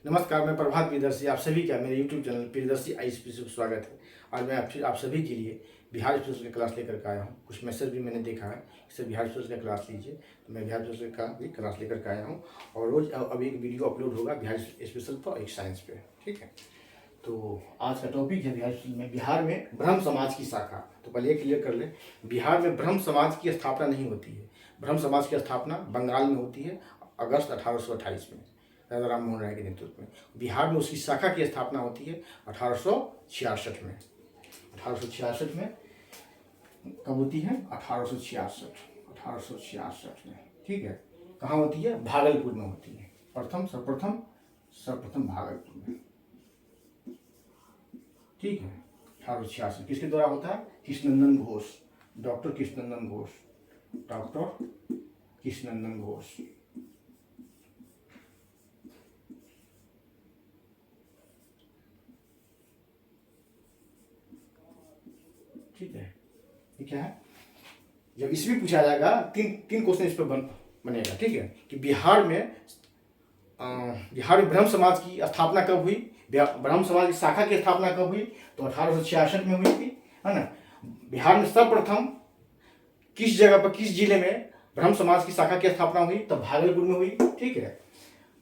नमस्कार, मैं प्रभात प्रियदर्शी आप सभी का मेरे YouTube चैनल प्रियदर्शी ISP से स्वागत है। आज मैं आप सभी के लिए बिहार स्पेशल की क्लास लेकर के आया हूँ। कुछ मैसेज भी मैंने देखा है कि सर बिहार स्पेशल का क्लास लीजिए, तो मैं बिहार स्पेशल का भी क्लास लेकर के आया हूँ। और रोज़ अब एक वीडियो अपलोड होगा बिहार स्पेशल पर और एक साइंस पे, ठीक है। तो आज का टॉपिक है बिहार में ब्रह्म समाज की शाखा। तो पहले ये क्लियर कर ले, बिहार में ब्रह्म समाज की स्थापना नहीं होती है। ब्रह्म समाज की स्थापना बंगाल में होती है अगस्त 1828 में, राजा राम मोहन राय के नेतृत्व में। बिहार में उसकी शाखा की स्थापना होती है 1866 में। 1866 में कब होती है? 1866 में, ठीक है। कहाँ होती है? भागलपुर में होती है। सर्वप्रथम भागलपुर में, ठीक है। 1866 किसके द्वारा होता है? कृष्णनंदन घोष, डॉक्टर कृष्णनंदन घोष। ठीक है, ये क्या है? जब इसमें पूछा जाएगा तीन क्वेश्चन इस पर बनेगा, ठीक है। कि बिहार में ब्रह्म समाज की स्थापना कब हुई, ब्रह्म समाज की शाखा की स्थापना कब हुई? तो 1866 में हुई थी, है ना। बिहार में सर्वप्रथम किस जगह पर, किस जिले में ब्रह्म समाज की शाखा की स्थापना हुई? तो भागलपुर में हुई, ठीक है।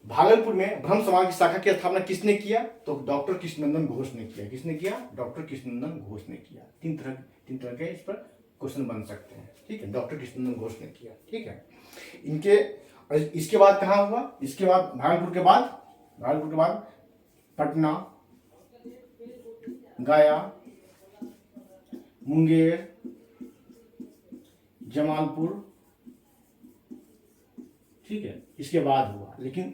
भागलपुर में ब्रह्म समाज की शाखा की स्थापना किसने किया? तो डॉक्टर कृष्णनंदन घोष ने किया। किसने किया? डॉक्टर कृष्णनंदन घोष ने किया। तीन तरह के इस पर क्वेश्चन बन सकते हैं, ठीक है। डॉक्टर कृष्णनंदन घोष ने किया, ठीक है। इसके बाद कहाँ हुआ? इसके बाद भागलपुर के बाद पटना, गया, मुंगेर, जमालपुर, ठीक है। इसके बाद हुआ, लेकिन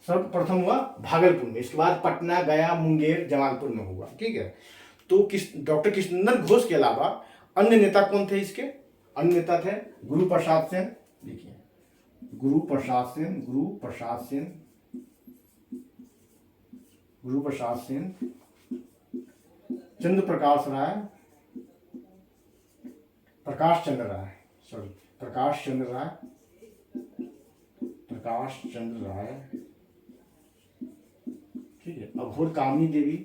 सर्वप्रथम हुआ भागलपुर में। इसके बाद पटना, गया, मुंगेर, जमालपुर में हुआ, ठीक है। तो डॉक्टर कृष्णनंदन घोष के अलावा अन्य नेता कौन थे इसके? अन्य नेता थे गुरु प्रसाद सेन, देखिए गुरु प्रसाद सेन, प्रकाश चंद्र राय, ठीक है। अघोर कामनी देवी,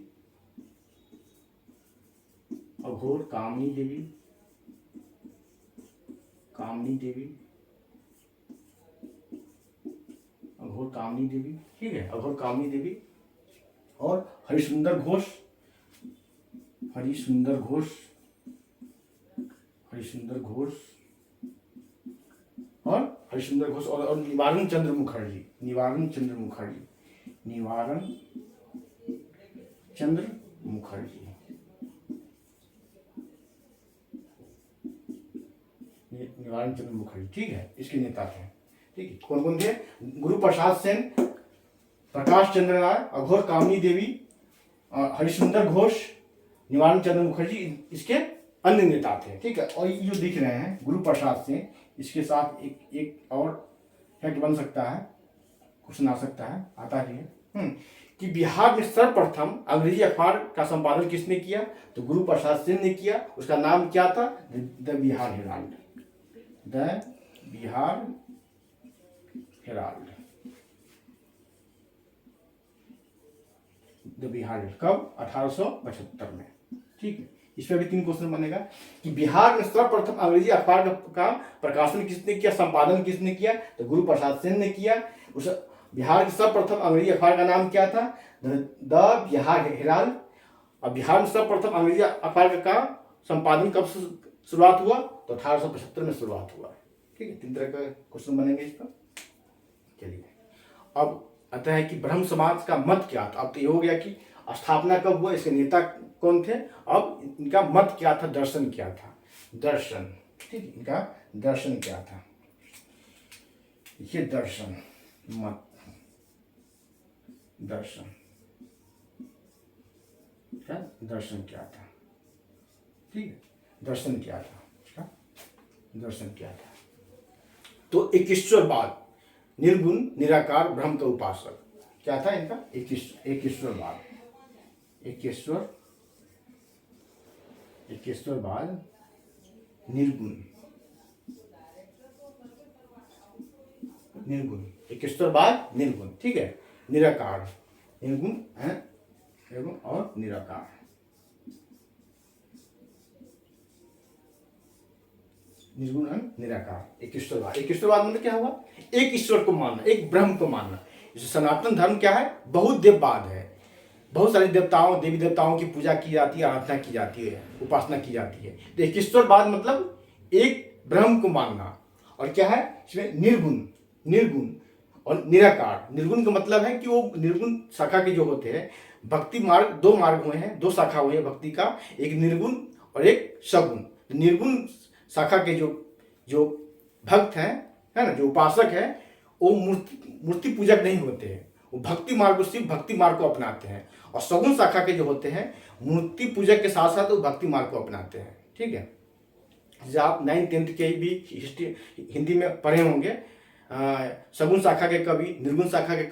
ठीक है। अघोर कामनी देवी और हरिशुंदर घोष और निवारण चंद्र मुखर्जी, निवारण चंद्र मुखर्जी, ठीक है। इसके नेता थे, ठीक है। कौन कौन थे? गुरु प्रसाद सेन, प्रकाश चंद्र राय, अघोर कामनी देवी, हरिशुंदर घोष, निवारण चंद्र मुखर्जी इसके अन्य नेता थे, ठीक है। और ये जो दिख रहे हैं गुरु प्रसाद सेन, इसके साथ एक और फैक्ट बन सकता है, क्वेश्चन आ सकता है, आता है कि बिहार में सर्वप्रथम अंग्रेजी अखबार का संपादन किसने किया? तो गुरु प्रसाद सेन ने किया। उसका नाम क्या था? The Bihar Herald. कब? 1875 में, ठीक है। इस पर भी तीन क्वेश्चन बनेगा कि बिहार में सर्वप्रथम अंग्रेजी अखबार का प्रकाशन किसने किया, संपादन किसने किया? तो गुरु प्रसाद सेन ने किया। उस बिहार के सर्वप्रथम अंग्रेजी अखबार का नाम क्या था? The Bihar Herald. और बिहार में सर्वप्रथम अंग्रेजी अखबार का संपादन कब शुरुआत हुआ? तो 1875 में शुरुआत हुआ, ठीक है। तीन तरह का क्वेश्चन बनेंगे इस पर। चलिए, अब आता है कि ब्रह्म समाज का मत क्या था। अब तो ये हो गया कि स्थापना कब हुआ, इसके नेता कौन थे, अब इनका मत क्या था, दर्शन क्या था, दर्शन, ठीक। इनका दर्शन क्या था, ये दर्शन, मत, दर्शन क्या था, ठीक है। दर्शन क्या था? तो एकेश्वरवाद, निर्गुण निराकार ब्रह्म का उपासक, क्या था इनका? एकेश्वरवाद, निर्गुण निर्गुण, एकेश्वरवाद निर्गुण, ठीक है, निराकार, निर्गुण है एवं और निराकार। निर्गुण है निराकार, एकेश्वरवाद। एकेश्वरवाद मतलब क्या हुआ? एक ईश्वर को मानना, एक ब्रह्म को मानना। जैसे सनातन धर्म क्या है? बहुत देववाद है, बहुत सारे देवताओं देवी देवताओं की पूजा की जाती है, आराधना की जाती है, उपासना की जाती है। तो एकेश्वरवाद मतलब एक ब्रह्म को मानना। और क्या है इसमें? निर्गुण, निर्गुण और निराकार। निर्गुण का मतलब है कि वो निर्गुण शाखा के जो होते हैं, भक्ति मार्ग, दो मार्ग हुए हैं, दो शाखा हुई है भक्ति का, एक निर्गुण और एक सगुण। निर्गुण शाखा के जो जो भक्त हैं, है ना, जो उपासक है, वो मूर्ति पूजक नहीं होते हैं, वो भक्ति मार्ग, सिर्फ भक्ति मार्ग को अपनाते हैं। और सगुण शाखा के जो होते हैं, मूर्ति पूजक के साथ साथ वो भक्ति मार्ग को अपनाते हैं, ठीक है। जैसे आप 9th-10th के भी हिस्ट्री हिंदी में पढ़े होंगे, सगुण शाखा के कवि, निर्गुण शाखा के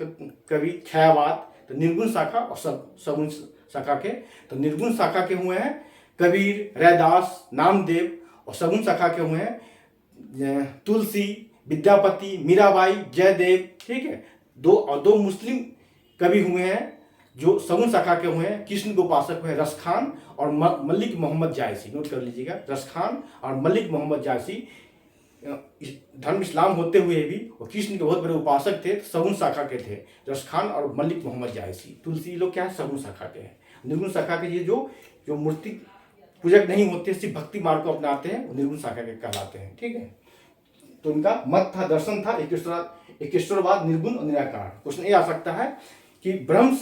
कवि, छायावाद। तो निर्गुण शाखा और सगुण शाखा के, तो निर्गुण शाखा के हुए हैं कबीर, रैदास, नामदेव। और सगुण शाखा के हुए हैं तुलसी, विद्यापति, मीराबाई, जयदेव, ठीक है। दो मुस्लिम कवि हुए हैं जो सगुण शाखा के हुए हैं, कृष्ण के उपासक हुए रस खान और मलिक मोहम्मद जायसी। नोट कर लीजिएगा, रस खान और मलिक मोहम्मद जायसी। धर्म इस्लाम होते हुए भी वो कृष्ण के बहुत बड़े उपासक थे, सगुण शाखा के थे, रस खान और मलिक मोहम्मद जायसी। तुलसी लोग क्या है? सगुण शाखा के हैं। निर्गुण शाखा के ये जो मूर्ति पूजक नहीं होते, सिर्फ भक्ति मार्ग को अपनाते हैं, वो निर्गुण शाखा के कहलाते हैं, ठीक है। तो उनका मत था, दर्शन था एकेश्वरवाद, निर्गुण और निराकार। क्वेश्चन ये आ सकता है कि ब्रह्म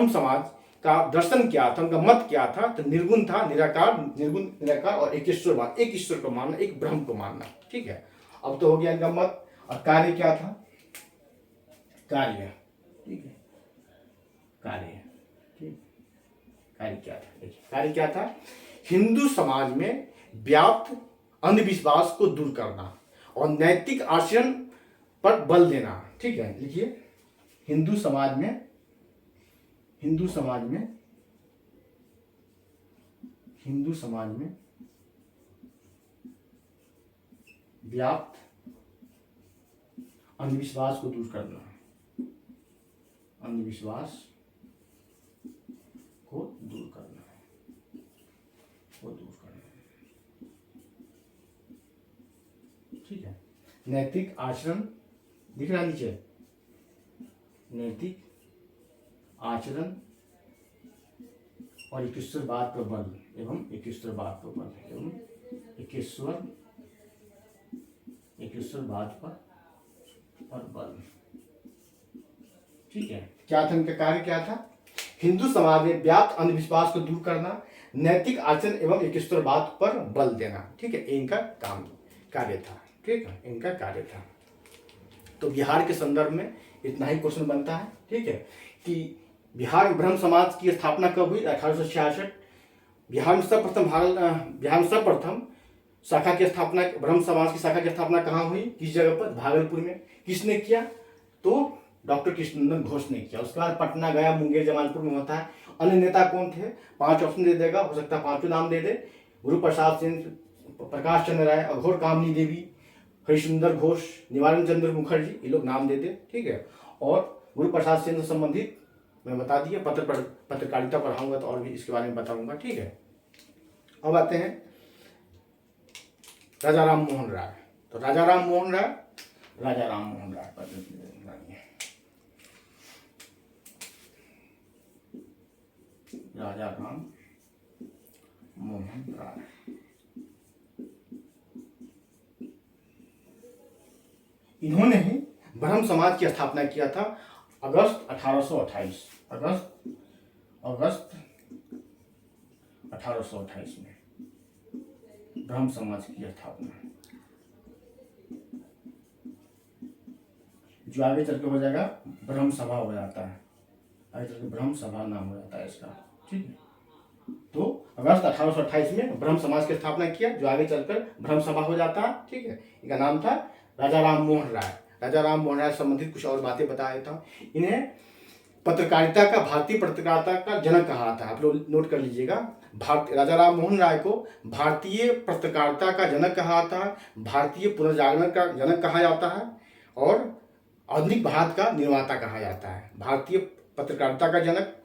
समाज का दर्शन क्या था, उनका मत क्या था? तो निर्गुण था, निर्गुण निराकार और एकेश्वरवाद, एक ईश्वर को मानना, एक ब्रह्म को मानना, ठीक है। अब तो हो गया इनका मत। और कार्य क्या था? कार्य, ठीक है, कार्य, ठीक, कार्य क्या था? देखिए, कार्य क्या था? हिंदू समाज में व्याप्त अंधविश्वास को दूर करना और नैतिक आचरण पर बल देना, ठीक है। लिखिए, हिंदू समाज में व्याप्त अंधविश्वास को दूर करना, ठीक है। नैतिक आचरण दिख रहा नीचे, नैतिक आचरण और एकेश्वरवाद पर बल एवं एकेश्वरवाद पर बल, ठीक है। क्या था इनका कार्य? क्या था? हिंदू समाज में व्याप्त अंधविश्वास को दूर करना, नैतिक आचरण एवं एकेश्वरवाद पर बल देना, ठीक है। इनका कार्य था, ठीक है, इनका कार्य था। तो बिहार के संदर्भ में इतना ही क्वेश्चन बनता है, ठीक है, कि बिहार में ब्रह्म समाज की स्थापना कब हुई? 1866। बिहार में सर्वप्रथम शाखा की स्थापना, ब्रह्म समाज की शाखा की स्थापना कहाँ हुई? किस जगह पर? भागलपुर में। किसने किया? तो डॉक्टर कृष्णनंदन घोष ने किया। उसके बाद पटना, गया, मुंगेर, जमालपुर में होता है। अन्य नेता कौन थे? 5 ऑप्शन दे देगा, हो सकता है 5 नाम दे दे। गुरु प्रसाद सिंह, प्रकाश चंद्र राय, अघोर कामनी देवी, हरिश्चंद्र घोष, निवारण चंद्र मुखर्जी, ये लोग नाम देते, ठीक है। और गुरु प्रसाद सिंह से संबंधित मैं बता दिया, पत्रकारिता पढ़ाऊंगा तो और भी इसके बारे में बताऊंगा, ठीक है। अब आते हैं राजा राम मोहन राय। तो राजा राम मोहन राय राजा राम मोहन राय इन्होंने ही ब्रह्म समाज की स्थापना किया था अगस्त 1828 में ब्रह्म समाज की स्थापना, जो आगे चल के हो जाएगा ब्रह्म सभा हो जाता है, आगे चल के ब्रह्म सभा नाम हो जाता है इसका, ठीक है। तो अगस्त 1828 में ब्रह्म समाज की स्थापना किया, जो आगे चलकर ब्रह्म सभा हो जाता है, ठीक है। इनका नाम था राजा राम मोहन राय। राजा राम मोहन राय संबंधित कुछ और बातें बता देता हूँ। इन्हें भारतीय पत्रकारिता का जनक कहा था। आप लोग नोट कर लीजिएगा, राजा राम मोहन राय को भारतीय पत्रकारिता का जनक कहा था, भारतीय पुनर्जागरण का जनक कहा जाता है और आधुनिक भारत का निर्माता कहा जाता है, भारतीय पत्रकारिता का जनक,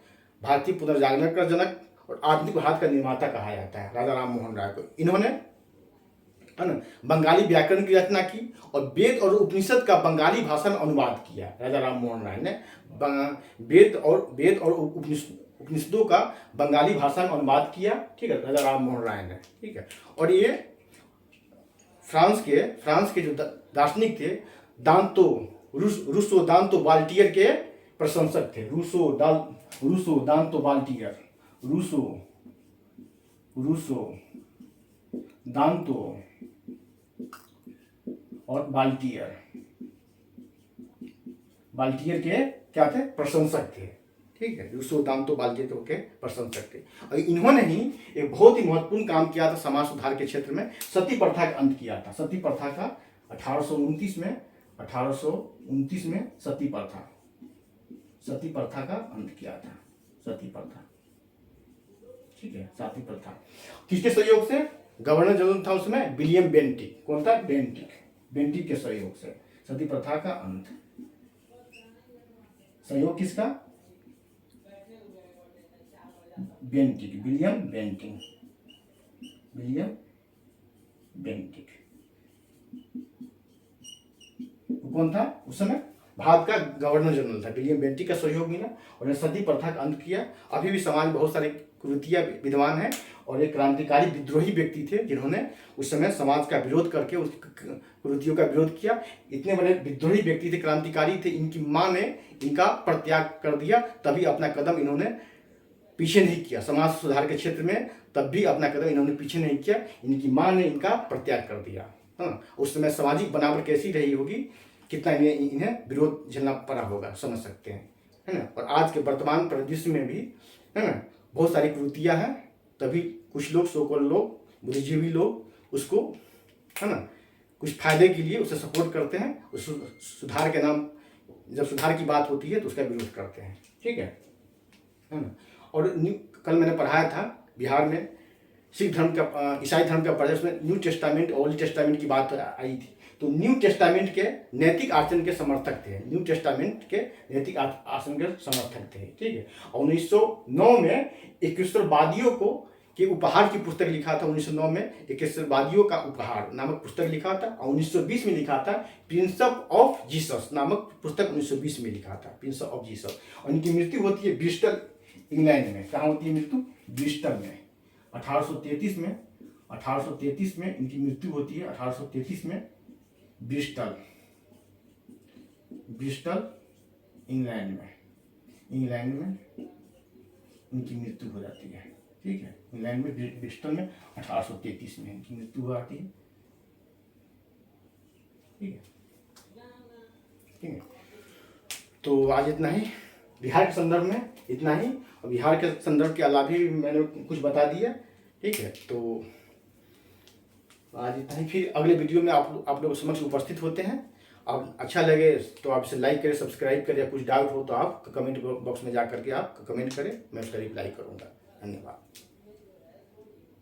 भारतीय पुनर्जागरण का जनक और आधुनिक भारत का निर्माता कहा जाता है राजा राम मोहन राय को। इन्होंने, है ना, बंगाली व्याकरण की रचना की और वेद और उपनिषद का बंगाली भाषा में अनुवाद किया। राजा राम मोहन राय ने वेद और उपनिषदों का बंगाली भाषा में अनुवाद किया, ठीक है, राजा राम मोहन राय ने, ठीक है। और ये फ्रांस के जो दार्शनिक थे, रूसो दांतो बाल्टियर के प्रशंसक थे। रूसो दांतो और बाल्टियर के क्या थे? प्रशंसक थे, ठीक है। रूसो दांतो बाल्टियर के प्रशंसक थे। और इन्होंने ही एक बहुत ही महत्वपूर्ण काम किया था समाज सुधार के क्षेत्र में, सती प्रथा का अंत किया था। सती प्रथा का 1829 में सती प्रथा का अंत किया था। सती प्रथा, ठीक है, सती प्रथा किसके सहयोग से? गवर्नर जनरल था उसमें विलियम बेंटिक। कौन था? बेंटिक के सहयोग से सती प्रथा का अंत। सहयोग किसका? William Bentinck. कौन था उस समय? भारत का गवर्नर जनरल था। विलियम बेंटिक का सहयोग मिला और सती प्रथा का अंत किया। अभी भी समाज में बहुत सारे कुरीतियां विद्यमान है और एक क्रांतिकारी विद्रोही व्यक्ति थे जिन्होंने उस समय समाज का विरोध करके उस कुरीतियों का विरोध किया। इतने बड़े विद्रोही व्यक्ति थे, क्रांतिकारी थे। इनकी माँ ने इनका परित्याग कर दिया, तभी अपना कदम इन्होंने पीछे नहीं किया समाज सुधार के क्षेत्र में। तब भी अपना कदम इन्होंने पीछे नहीं किया, इनकी माँ ने इनका परित्याग कर दिया। हाँ, उस समय सामाजिक बनावट कैसी रही होगी, कितना इन्हें विरोध झेलना पड़ा होगा, समझ सकते हैं, है ना। और आज के वर्तमान परिदृश्य में भी, है ना, बहुत सारी कुरीतियां हैं, तभी कुछ लोग, सोकल लोग, बुद्धिजीवी लोग उसको, है ना, कुछ फायदे के लिए उसे सपोर्ट करते हैं। उस सुधार के नाम, जब सुधार की बात होती है तो उसका विरोध करते हैं, ठीक है ना। और कल मैंने पढ़ाया था बिहार में सिख धर्म का, ईसाई धर्म का पढ़ा, उसमें न्यू टेस्टामेंट, ओल्ड टेस्टामेंट की बात आई थी। तो न्यू टेस्टामेंट के नैतिक आचरण के समर्थक थे, न्यू टेस्टामेंट के नैतिक आचरण के समर्थक थे, ठीक है। और 1909 में एकेश्वरवादियों को के उपहार की पुस्तक लिखा था। 1909 में एकेश्वरवादियों का उपहार नामक पुस्तक लिखा था और 1920 में लिखा था प्रिंसिपल ऑफ जीसस नामक पुस्तक 1920 में लिखा था, प्रिंसिपल ऑफ जीसस। और इनकी मृत्यु होती है ब्रिस्टल, इंग्लैंड में। कहाँ होती है मृत्यु? ब्रिस्टल में। 1833 में इनकी मृत्यु होती है। 1833 में ब्रिस्टल, इंग्लैंड में इनकी मृत्यु हो जाती है, ठीक है। इंग्लैंड में ब्रिस्टल में 1833 में इनकी मृत्यु हो जाती है, ठीक है, ठीक है। तो आज इतना ही, बिहार के संदर्भ में इतना ही। और बिहार के संदर्भ के अलावा भी मैंने कुछ बता दिया, ठीक है। तो आज इतना ही, फिर अगले वीडियो में आप लोग समक्ष उपस्थित होते हैं। अब अच्छा लगे तो आप इसे लाइक करें, सब्सक्राइब करें, या कुछ डाउट हो तो आप कमेंट बॉक्स में जा करके आप कमेंट करें, मैं उसका रिप्लाई करूँगा। धन्यवाद।